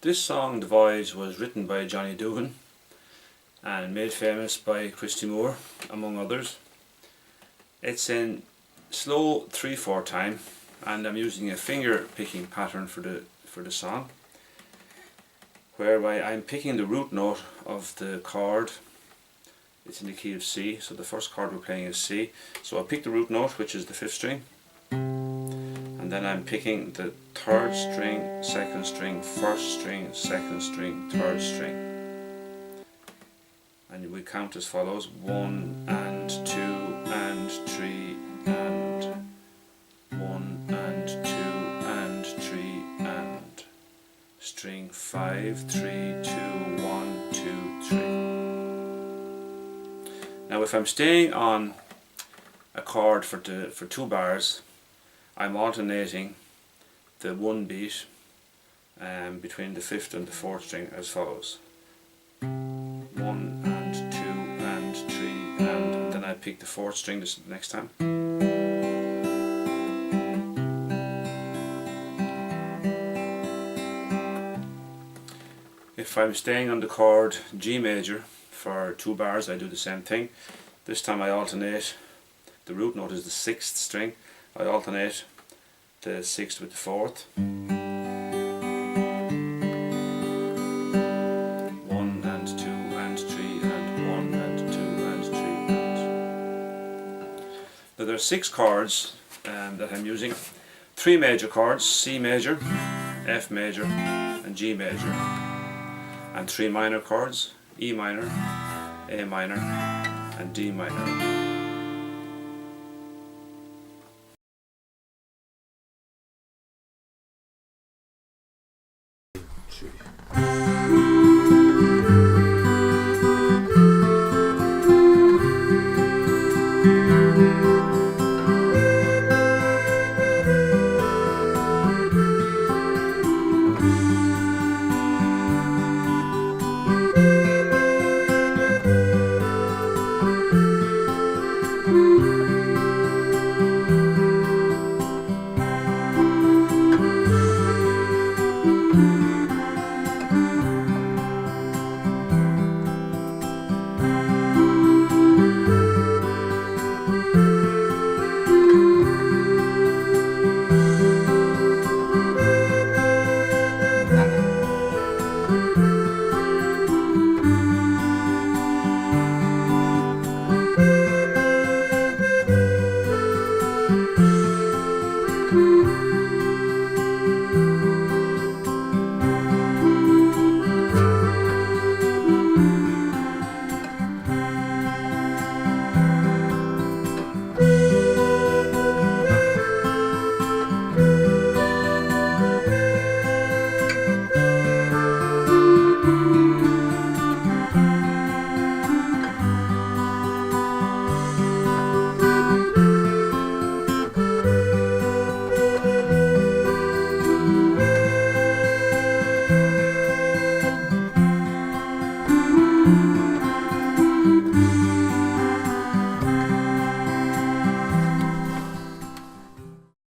This song, The Voyage, was written by Johnny Doohan and made famous by Christy Moore, among others. It's in slow 3/4 time, and I'm using a finger picking pattern for the song, whereby I'm picking the root note of the chord. It's in the key of C, so the first chord we're playing is C. So I pick the root note, which is the 5th string, and then I'm picking the 3rd string, 2nd string, 1st string, 2nd string, 3rd string. And we count as follows: 1 and 2 and 3 and 1 and 2 and 3 and string 5, 3, 2, 1, 2, 3. Now if I'm staying on a chord for 2 bars, I'm alternating the 1 beat between the 5th and the 4th string as follows: 1 and 2 and 3, and then I pick the 4th string this next time. If I'm staying on the chord G major for 2 bars, I do the same thing. This time I alternate. The root note is the 6th string. I alternate the 6th with the 4th. 1 and 2 and 3 and 1 and 2 and 3 and. Now there are 6 chords that I'm using. 3 major chords: C major, F major and G major. And 3 minor chords: E minor, A minor and D minor.